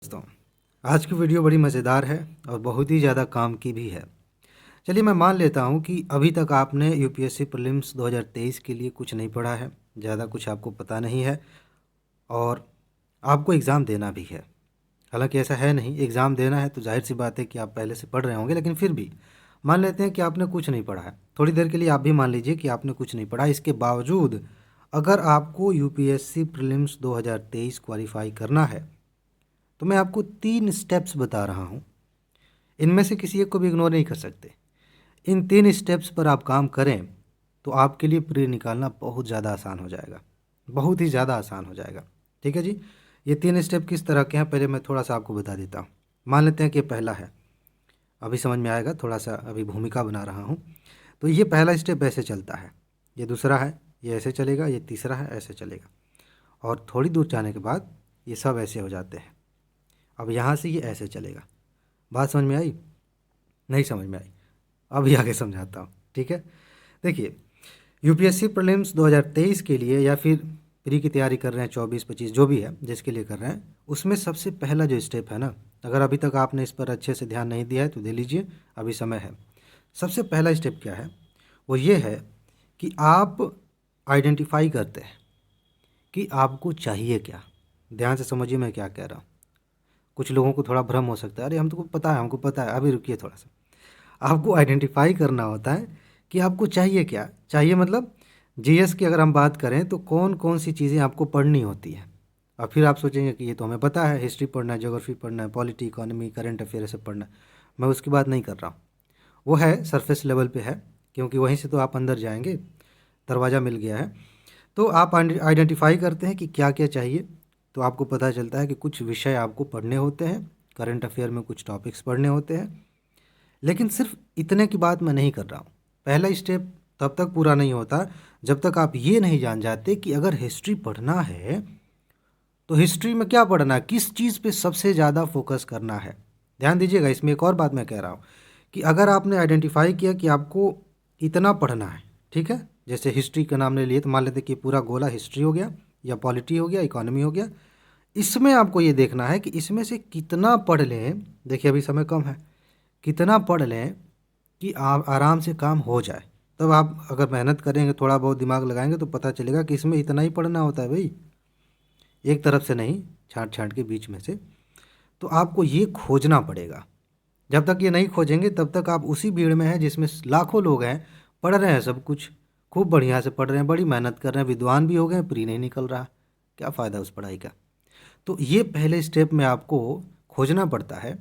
दोस्तों, आज की वीडियो बड़ी मज़ेदार है और बहुत ही ज़्यादा काम की भी है। चलिए मैं मान लेता हूँ कि अभी तक आपने यूपीएससी प्रीलिम्स 2023 के लिए कुछ नहीं पढ़ा है, ज़्यादा कुछ आपको पता नहीं है और आपको एग्ज़ाम देना भी है। हालांकि ऐसा है नहीं, एग्ज़ाम देना है तो जाहिर सी बात है कि आप पहले से पढ़ रहे होंगे, लेकिन फिर भी मान लेते हैं कि आपने कुछ नहीं पढ़ा है। थोड़ी देर के लिए आप भी मान लीजिए कि आपने कुछ नहीं पढ़ा। इसके बावजूद अगर आपको यूपीएससी प्रीलिम्स 2023 क्वालिफाई करना है तो मैं आपको 3 स्टेप्स बता रहा हूँ। इनमें से किसी एक को भी इग्नोर नहीं कर सकते। इन 3 स्टेप्स पर आप काम करें तो आपके लिए प्री निकालना बहुत ज़्यादा आसान हो जाएगा, बहुत ही ज़्यादा आसान हो जाएगा। ठीक है जी। ये 3 स्टेप किस तरह के हैं पहले मैं थोड़ा सा आपको बता देता हूँ। मान लेते हैं कि ये पहला है, अभी समझ में आएगा, थोड़ा सा अभी भूमिका बना रहा हूँ। तो ये पहला स्टेप ऐसे चलता है, ये दूसरा है, ये ऐसे चलेगा, ये तीसरा है, ऐसे चलेगा और थोड़ी दूर जाने के बाद ये सब ऐसे हो जाते हैं। अब यहाँ से ये ऐसे चलेगा। बात समझ में आई? नहीं समझ में आई? अभी आगे समझाता हूँ। ठीक है, देखिए, यूपीएससी प्रीलिम्स 2023 के लिए या फिर प्री की तैयारी कर रहे हैं 24-25 जो भी है जिसके लिए कर रहे हैं, उसमें सबसे पहला जो स्टेप है ना, अगर अभी तक आपने इस पर अच्छे से ध्यान नहीं दिया है तो दे लीजिए, अभी समय है। सबसे पहला स्टेप क्या है, वो ये है कि आप आइडेंटिफाई करते हैं कि आपको चाहिए क्या। ध्यान से समझिए मैं क्या कह रहा हूँ। कुछ लोगों को थोड़ा भ्रम हो सकता है, अरे हम तो पता है, हमको पता है। अभी रुकिए थोड़ा सा, आपको आइडेंटिफाई करना होता है कि आपको चाहिए क्या। चाहिए मतलब जीएस की अगर हम बात करें तो कौन कौन सी चीज़ें आपको पढ़नी होती है। और फिर आप सोचेंगे कि ये तो हमें पता है, हिस्ट्री पढ़ना है, ज्योग्राफी पढ़ना है, पॉलिटी, इकोनॉमी, करंट अफेयर सब पढ़ना है। मैं उसकी बात नहीं कर रहा हूँ, वो है सरफेस लेवल पे है, क्योंकि वहीं से तो आप अंदर जाएंगे, दरवाज़ा मिल गया है। तो आप आइडेंटिफाई करते हैं कि क्या क्या चाहिए। तो आपको पता चलता है कि कुछ विषय आपको पढ़ने होते हैं, करंट अफेयर में कुछ टॉपिक्स पढ़ने होते हैं। लेकिन सिर्फ इतने की बात मैं नहीं कर रहा हूँ। पहला स्टेप तब तक पूरा नहीं होता जब तक आप ये नहीं जान जाते कि अगर हिस्ट्री पढ़ना है तो हिस्ट्री में क्या पढ़ना है, किस चीज़ पे सबसे ज़्यादा फोकस करना है। ध्यान दीजिएगा, इसमें एक और बात मैं कह रहा हूँ कि अगर आपने आइडेंटिफाई किया कि आपको इतना पढ़ना है, ठीक है, जैसे हिस्ट्री का नाम ले लिए तो मान लेते कि पूरा गोला हिस्ट्री हो गया या पॉलिटी हो गया, इकोनॉमी हो गया। इसमें आपको ये देखना है कि इसमें से कितना पढ़ लें, देखिए अभी समय कम है, कितना पढ़ लें कि आप आराम से काम हो जाए। तब आप अगर मेहनत करेंगे, थोड़ा बहुत दिमाग लगाएंगे तो पता चलेगा कि इसमें इतना ही पढ़ना होता है भाई, एक तरफ से नहीं, छांट छांट के बीच में से। तो आपको ये खोजना पड़ेगा। जब तक ये नहीं खोजेंगे तब तक आप उसी भीड़ में हैं जिसमें लाखों लोग हैं, पढ़ रहे हैं सब कुछ, खूब बढ़िया से पढ़ रहे हैं, बड़ी मेहनत कर रहे हैं, विद्वान भी हो गए, प्री नहीं निकल रहा। क्या फ़ायदा उस पढ़ाई का। तो ये पहले स्टेप में आपको खोजना पड़ता है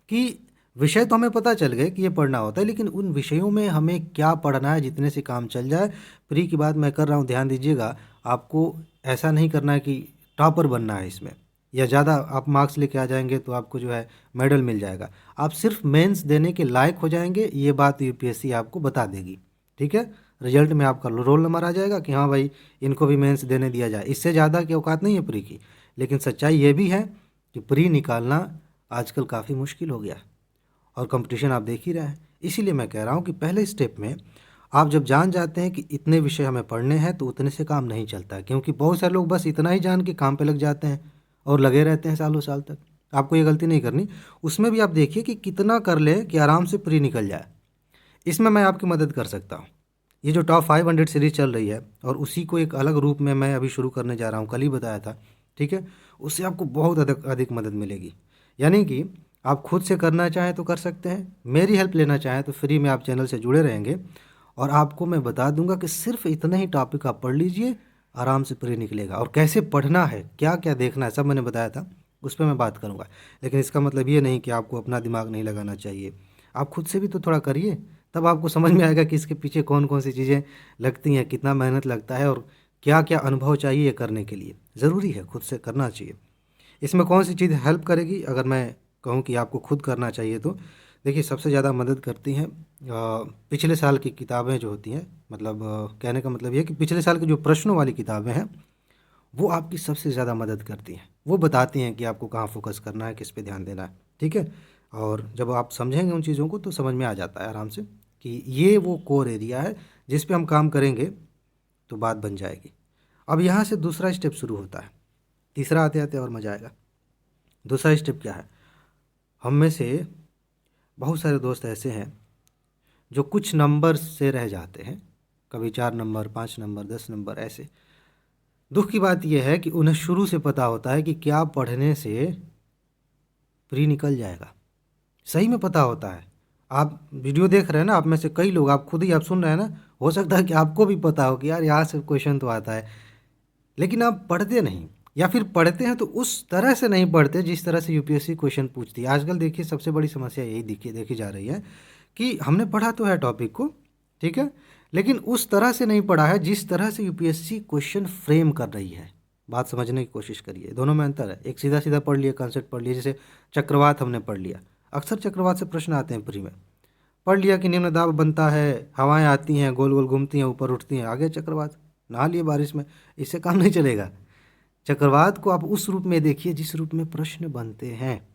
कि विषय तो हमें पता चल गए कि ये पढ़ना होता है, लेकिन उन विषयों में हमें क्या पढ़ना है जितने से काम चल जाए। प्री की बात मैं कर रहा हूँ, ध्यान दीजिएगा। आपको ऐसा नहीं करना है कि टॉपर बनना है इसमें, या ज़्यादा आप मार्क्स लेके आ जाएंगे तो आपको जो है मेडल मिल जाएगा। आप सिर्फ मेंस देने के लायक हो जाएंगे, ये बात यूपीएससी आपको बता देगी। ठीक है, रिजल्ट में आपका रोल नंबर आ जाएगा कि हाँ भाई इनको भी मेंस देने दिया जाए। इससे ज़्यादा की औकात नहीं है प्री की। लेकिन सच्चाई ये भी है कि प्री निकालना आजकल काफ़ी मुश्किल हो गया है और कंपटीशन आप देख ही रहे हैं। इसीलिए मैं कह रहा हूँ कि पहले स्टेप में आप जब जान जाते हैं कि इतने विषय हमें पढ़ने हैं तो उतने से काम नहीं चलता है, क्योंकि बहुत सारे लोग बस इतना ही जान के काम पे लग जाते हैं और लगे रहते हैं सालों साल तक। आपको ये गलती नहीं करनी। उसमें भी आप देखिए कि कितना कर ले कि आराम से प्री निकल जाए। इसमें मैं आपकी मदद कर सकता हूँ। ये जो टॉप 500 सीरीज़ चल रही है और उसी को एक अलग रूप में मैं अभी शुरू करने जा रहा हूँ, कल ही बताया था। ठीक है, उससे आपको बहुत अधिक अधिक मदद मिलेगी। यानी कि आप खुद से करना चाहें तो कर सकते हैं, मेरी हेल्प लेना चाहें तो फ्री में आप चैनल से जुड़े रहेंगे और आपको मैं बता दूंगा कि सिर्फ इतने ही टॉपिक आप पढ़ लीजिए, आराम से प्री निकलेगा। और कैसे पढ़ना है, क्या क्या देखना है, सब मैंने बताया था, उस पर मैं बात करूंगा। लेकिन इसका मतलब ये नहीं कि आपको अपना दिमाग नहीं लगाना चाहिए। आप खुद से भी तो थोड़ा करिए, तब आपको समझ में आएगा कि इसके पीछे कौन कौन सी चीज़ें लगती हैं, कितना मेहनत लगता है और क्या क्या अनुभव चाहिए ये करने के लिए। ज़रूरी है खुद से करना चाहिए। इसमें कौन सी चीज़ हेल्प करेगी अगर मैं कहूँ कि आपको खुद करना चाहिए तो देखिए, सबसे ज़्यादा मदद करती हैं पिछले साल की किताबें जो होती हैं। मतलब कहने का मतलब ये है कि पिछले साल की जो प्रश्नों वाली किताबें हैं वो आपकी सबसे ज़्यादा मदद करती हैं। वो बताती हैं कि आपको कहाँ फोकस करना है, किस पे ध्यान देना है। ठीक है, और जब आप समझेंगे उन चीज़ों को तो समझ में आ जाता है आराम से कि ये वो कोर एरिया है जिस पे हम काम करेंगे तो बात बन जाएगी। अब यहाँ से दूसरा स्टेप शुरू होता है, तीसरा आते आते और मज़ा आएगा। दूसरा स्टेप क्या है, हम में से बहुत सारे दोस्त ऐसे हैं जो कुछ नंबर से रह जाते हैं, कभी 4 नंबर, 5 नंबर, 10 नंबर ऐसे। दुख की बात यह है कि उन्हें शुरू से पता होता है कि क्या पढ़ने से प्री निकल जाएगा, सही में पता होता है। आप वीडियो देख रहे हैं ना, आप में से कई लोग, आप खुद ही आप सुन रहे हैं ना, हो सकता है कि आपको भी पता हो कि यार यहाँ से क्वेश्चन तो आता है, लेकिन आप पढ़ते नहीं, या फिर पढ़ते हैं तो उस तरह से नहीं पढ़ते जिस तरह से यूपीएससी क्वेश्चन पूछती है। आजकल देखिए सबसे बड़ी समस्या यही देखी जा रही है कि हमने पढ़ा तो है टॉपिक को, ठीक है, लेकिन उस तरह से नहीं पढ़ा है जिस तरह से यूपीएससी क्वेश्चन फ्रेम कर रही है। बात समझने की कोशिश करिए, दोनों में अंतर है। एक सीधा सीधा पढ़ लिया, कंसेप्ट पढ़ लिया, जैसे चक्रवात हमने पढ़ लिया, अक्सर चक्रवात से प्रश्न आते हैं प्री में, पढ़ लिया कि निम्न दाब बनता है, हवाएं आती हैं, गोल गोल घूमती हैं, ऊपर उठती हैं, आगे चक्रवात, नहा लिए बारिश में, इससे काम नहीं चलेगा। चक्रवात को आप उस रूप में देखिए जिस रूप में प्रश्न बनते हैं,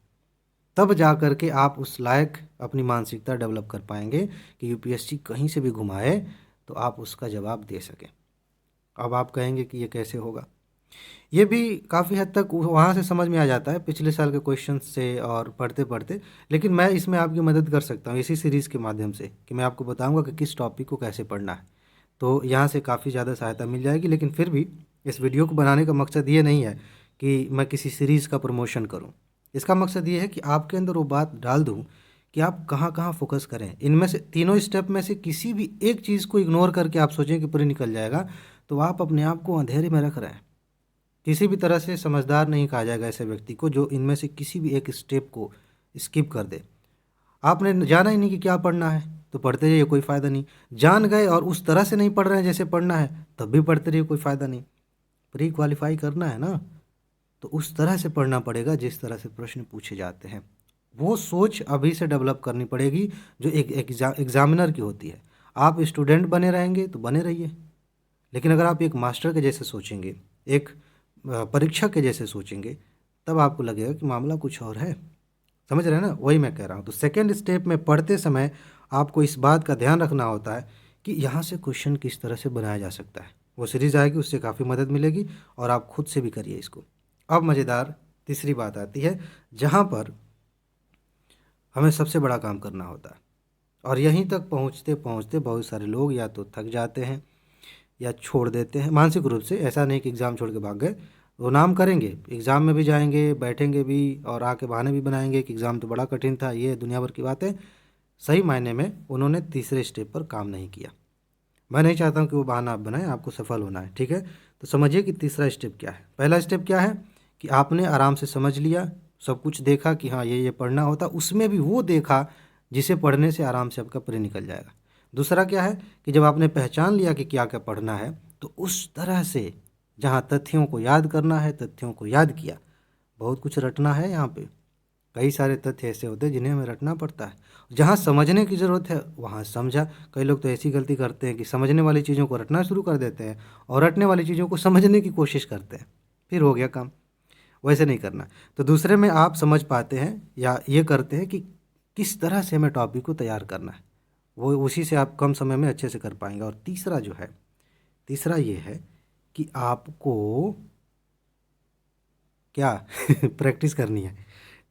तब जा कर के आप उस लायक अपनी मानसिकता डेवलप कर पाएंगे कि यूपीएससी कहीं से भी घुमाए तो आप उसका जवाब दे सकें। अब आप कहेंगे कि ये कैसे होगा, ये भी काफ़ी हद तक वहाँ से समझ में आ जाता है पिछले साल के क्वेश्चन से और पढ़ते पढ़ते, लेकिन मैं इसमें आपकी मदद कर सकता हूँ इसी सीरीज़ के माध्यम से कि मैं आपको बताऊँगा कि किस टॉपिक को कैसे पढ़ना है। तो यहाँ से काफ़ी ज़्यादा सहायता मिल जाएगी। लेकिन फिर भी इस वीडियो को बनाने का मकसद ये नहीं है कि मैं किसी सीरीज़ का प्रमोशन करूँ। इसका मकसद ये है कि आपके अंदर वो बात डाल दूँ कि आप कहाँ कहाँ फोकस करें। इनमें से तीनों स्टेप में से किसी भी एक चीज़ को इग्नोर करके आप सोचें कि पूरी निकल जाएगा, तो आप अपने आप को अंधेरे में रख रहे हैं। किसी भी तरह से समझदार नहीं कहा जाएगा ऐसे व्यक्ति को जो इनमें से किसी भी एक स्टेप को स्किप कर दे। आपने जाना ही नहीं कि क्या पढ़ना है तो पढ़ते रहिए, कोई फ़ायदा नहीं। जान गए और उस तरह से नहीं पढ़ रहे हैं जैसे पढ़ना है, तब भी पढ़ते रहिए, कोई फ़ायदा नहीं। प्री क्वालिफाई करना है ना, तो उस तरह से पढ़ना पड़ेगा जिस तरह से प्रश्न पूछे जाते हैं। वो सोच अभी से डेवलप करनी पड़ेगी जो एक एग्जामिनर की होती है। आप स्टूडेंट बने रहेंगे तो बने रहिए, लेकिन अगर आप एक मास्टर के जैसे सोचेंगे, एक परीक्षक के जैसे सोचेंगे, तब आपको लगेगा कि मामला कुछ और है। समझ रहे हैं ना, वही मैं कह रहा हूँ। तो सेकेंड स्टेप में पढ़ते समय आपको इस बात का ध्यान रखना होता है कि यहाँ से क्वेश्चन किस तरह से बनाया जा सकता है। वो सीरीज आएगी, उससे काफ़ी मदद मिलेगी और आप खुद से भी करिए इसको। अब मज़ेदार तीसरी बात आती है जहाँ पर हमें सबसे बड़ा काम करना होता है, और यहीं तक पहुँचते पहुँचते बहुत सारे लोग या तो थक जाते हैं या छोड़ देते हैं मानसिक रूप से। ऐसा नहीं कि एग्ज़ाम छोड़ के भाग गए, वो नाम करेंगे, एग्ज़ाम में भी जाएंगे, बैठेंगे भी और आके बहाने भी बनाएंगे कि एग्ज़ाम तो बड़ा कठिन था, ये दुनिया भर की बातें। सही मायने में उन्होंने तीसरे स्टेप पर काम नहीं किया। मैं नहीं चाहता हूँ कि वो बहाना आप बनाएं, आपको सफल होना है, ठीक है। तो समझिए कि तीसरा स्टेप क्या है। पहला स्टेप क्या है कि आपने आराम से समझ लिया, सब कुछ देखा कि हाँ ये पढ़ना होता, उसमें भी वो देखा जिसे पढ़ने से आराम से आपका प्री निकल जाएगा। दूसरा क्या है कि जब आपने पहचान लिया कि क्या क्या पढ़ना है, तो उस तरह से जहाँ तथ्यों को याद करना है तथ्यों को याद किया। बहुत कुछ रटना है यहाँ पे, कई सारे तथ्य ऐसे होते हैं जिन्हें हमें रटना पड़ता है। जहाँ समझने की ज़रूरत है वहाँ समझा। कई लोग तो ऐसी गलती करते हैं कि समझने वाली चीज़ों को रटना शुरू कर देते हैं और रटने वाली चीज़ों को समझने की कोशिश करते हैं, फिर हो गया काम। वैसे नहीं करना। तो दूसरे में आप समझ पाते हैं या ये करते हैं कि किस तरह से हमें टॉपिक को तैयार करना है, वो उसी से आप कम समय में अच्छे से कर पाएंगे। और तीसरा जो है, तीसरा ये है कि आपको क्या प्रैक्टिस करनी है,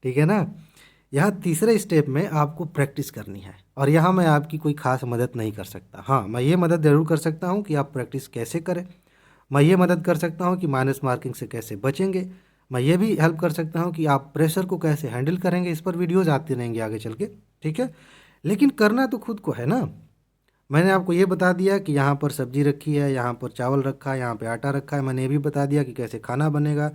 ठीक है ना। यहाँ तीसरे स्टेप में आपको प्रैक्टिस करनी है, और यहाँ मैं आपकी कोई खास मदद नहीं कर सकता। हाँ, मैं ये मदद ज़रूर कर सकता हूँ कि आप प्रैक्टिस कैसे करें। मैं ये मदद कर सकता हूँ कि माइनस मार्किंग से कैसे बचेंगे। मैं ये भी हेल्प कर सकता हूँ कि आप प्रेशर को कैसे हैंडल करेंगे। इस पर वीडियोज़ आती रहेंगी आगे चल के, ठीक है। लेकिन करना तो खुद को है ना। मैंने आपको ये बता दिया कि यहाँ पर सब्जी रखी है, यहाँ पर चावल रखा है, यहाँ पे आटा रखा है। मैंने ये भी बता दिया कि कैसे खाना बनेगा,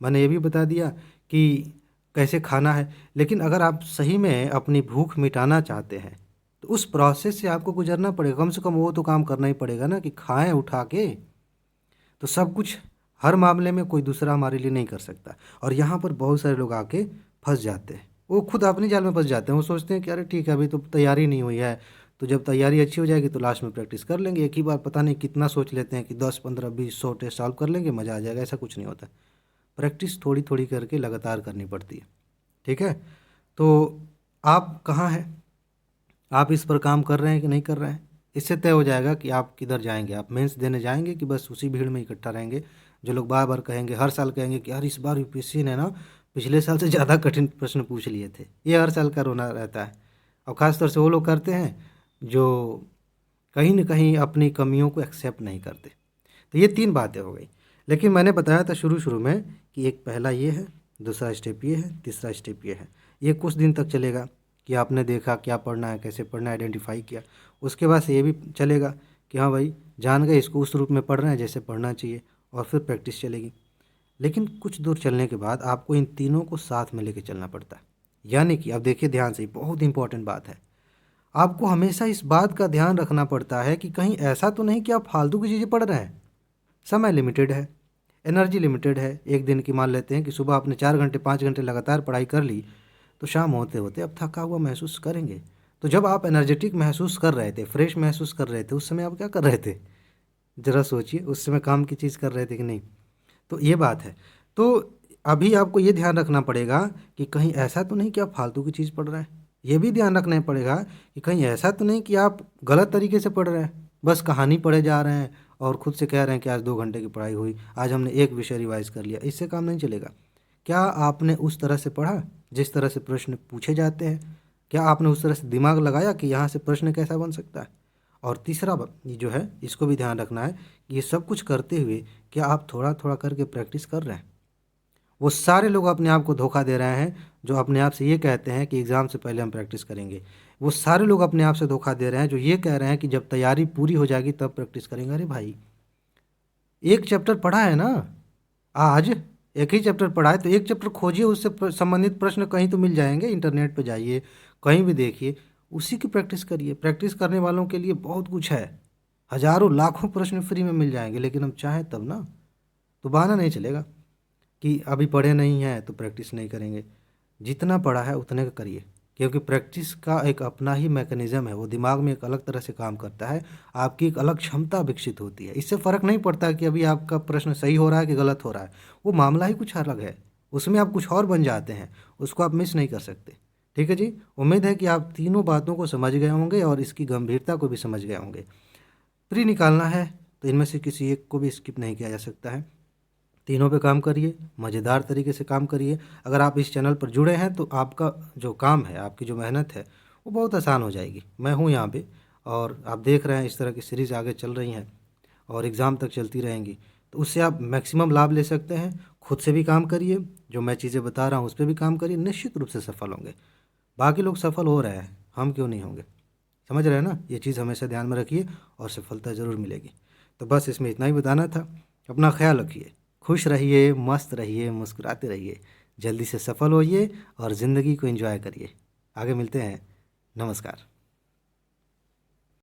मैंने ये भी बता दिया कि कैसे खाना है। लेकिन अगर आप सही में अपनी भूख मिटाना चाहते हैं तो उस प्रोसेस से आपको गुजरना पड़ेगा। कम से कम वो तो काम करना ही पड़ेगा ना कि खाएं उठा के। तो सब कुछ हर मामले में कोई दूसरा हमारे लिए नहीं कर सकता। और यहाँ पर बहुत सारे लोग आके फंस जाते हैं, वो खुद अपनी जाल में फंस जाते हैं। वो सोचते हैं कि अरे ठीक है अभी तो तैयारी नहीं हुई है, तो जब तैयारी अच्छी हो जाएगी तो लास्ट में प्रैक्टिस कर लेंगे। एक ही बार पता नहीं कितना सोच लेते हैं कि 10 15 20 100 टेस्ट सॉल्व कर लेंगे, मज़ा आ जाएगा। ऐसा कुछ नहीं होता। प्रैक्टिस थोड़ी थोड़ी करके लगातार करनी पड़ती है, ठीक है। तो आप कहाँ हैं, आप इस पर काम कर रहे हैं कि नहीं कर रहे हैं, इससे तय हो जाएगा कि आप किधर जाएंगे। आप मेंस देने जाएंगे कि बस उसी भीड़ में इकट्ठा रहेंगे। जो लोग बार बार कहेंगे, हर साल कहेंगे कि यार इस बार यूपीएससी ने ना पिछले साल से ज़्यादा कठिन प्रश्न पूछ लिए थे। ये हर साल का रोना रहता है, और ख़ास तौर से वो लोग करते हैं जो कहीं न कहीं अपनी कमियों को एक्सेप्ट नहीं करते। तो ये 3 बातें हो गई। लेकिन मैंने बताया था शुरू-शुरू में कि एक पहला ये है, दूसरा स्टेप ये है, तीसरा स्टेप ये है। ये कुछ दिन तक चलेगा कि आपने देखा क्या पढ़ना है, कैसे पढ़ना है, आइडेंटिफ़ाई किया। उसके बाद से ये भी चलेगा कि हाँ भाई, जान गए इसको उस रूप में पढ़ रहे हैं जैसे पढ़ना चाहिए, और फिर प्रैक्टिस चलेगी। लेकिन कुछ दूर चलने के बाद आपको इन तीनों को साथ में लेके चलना पड़ता है। यानी कि अब देखिए ध्यान से, बहुत इंपॉर्टेंट बात है। आपको हमेशा इस बात का ध्यान रखना पड़ता है कि कहीं ऐसा तो नहीं कि आप फालतू की चीज़ें पढ़ रहे हैं। समय लिमिटेड है, एनर्जी लिमिटेड है। एक दिन की मान लेते हैं कि सुबह आपने 4 घंटे 5 घंटे लगातार पढ़ाई कर ली, तो शाम होते होते अब थका हुआ महसूस करेंगे। तो जब आप एनर्जेटिक महसूस कर रहे थे, फ्रेश महसूस कर रहे थे, उस समय आप क्या कर रहे थे? ज़रा सोचिए, उस समय काम की चीज़ कर रहे थे कि नहीं? तो ये बात है। तो अभी आपको ये ध्यान रखना पड़ेगा कि कहीं ऐसा तो नहीं कि आप फालतू की चीज़ पढ़ रहे हैं। ये भी ध्यान रखना पड़ेगा कि कहीं ऐसा तो नहीं कि आप गलत तरीके से पढ़ रहे हैं, बस कहानी पढ़े जा रहे हैं और खुद से कह रहे हैं कि आज 2 घंटे की पढ़ाई हुई, आज हमने एक विषय रिवाइज़ कर लिया, इससे काम नहीं चलेगा। क्या आपने उस तरह से पढ़ा जिस तरह से प्रश्न पूछे जाते हैं? क्या आपने उस तरह से दिमाग लगाया कि यहाँ से प्रश्न कैसा बन सकता है? और तीसरा ये जो है, इसको भी ध्यान रखना है कि ये सब कुछ करते हुए क्या आप थोड़ा-थोड़ा करके प्रैक्टिस कर रहे हैं? वो सारे लोग अपने आप को धोखा दे रहे हैं, जो अपने आप से ये कहते हैं कि एग्ज़ाम से पहले हम प्रैक्टिस करेंगे। वो सारे लोग अपने आप से धोखा दे रहे हैं, जो ये कह रहे हैं कि जब तैयारी पूरी हो जाएगी तब प्रैक्टिस करेंगे। अरे भाई! एक चैप्टर पढ़ा है ना आज, एक ही चैप्टर पढ़ा है, तो एक चैप्टर खोजिए, उससे संबंधित प्रश्न कहीं तो मिल जाएँगे, इंटरनेट पे जाइए, कहीं भी देखिए, उसी की प्रैक्टिस करिए। प्रैक्टिस करने वालों के लिए बहुत कुछ है, हज़ारों लाखों प्रश्न फ्री में मिल जाएँगे, लेकिन हम चाहें तब ना। तो बहाना नहीं चलेगा कि अभी पढ़े नहीं हैं तो प्रैक्टिस नहीं करेंगे। जितना पढ़ा है उतने का करिए, क्योंकि प्रैक्टिस का एक अपना ही मैकेनिज़्म है, वो दिमाग में एक अलग तरह से काम करता है, आपकी एक अलग क्षमता विकसित होती है। इससे फ़र्क नहीं पड़ता कि अभी आपका प्रश्न सही हो रहा है कि गलत हो रहा है, वो मामला ही कुछ अलग है, उसमें आप कुछ और बन जाते हैं, उसको आप मिस नहीं कर सकते। ठीक है जी? उम्मीद है कि आप तीनों बातों को समझ गए होंगे और इसकी गंभीरता को भी समझ गए होंगे। प्री निकालना है तो इनमें से किसी एक को भी स्किप नहीं किया जा सकता है। तीनों पे काम करिए, मज़ेदार तरीके से काम करिए। अगर आप इस चैनल पर जुड़े हैं तो आपका जो काम है, आपकी जो मेहनत है, वो बहुत आसान हो जाएगी। मैं हूँ यहाँ पे, और आप देख रहे हैं इस तरह की सीरीज़ आगे चल रही हैं और एग्ज़ाम तक चलती रहेंगी। तो उससे आप मैक्सिमम लाभ ले सकते हैं। खुद से भी काम करिए, जो मैं चीज़ें बता रहा हूँ उस पे भी काम करिए, निश्चित रूप से सफल होंगे। बाकी लोग सफल हो रहे हैं, हम क्यों नहीं होंगे? समझ रहे हैं ना? ये चीज़ हमेशा ध्यान में रखिए और सफलता ज़रूर मिलेगी। तो बस इसमें इतना ही बताना था। अपना ख़्याल रखिए, खुश रहिए, मस्त रहिए, मुस्कुराते रहिए, जल्दी से सफल होइए और ज़िंदगी को एंजॉय करिए। आगे मिलते हैं। नमस्कार।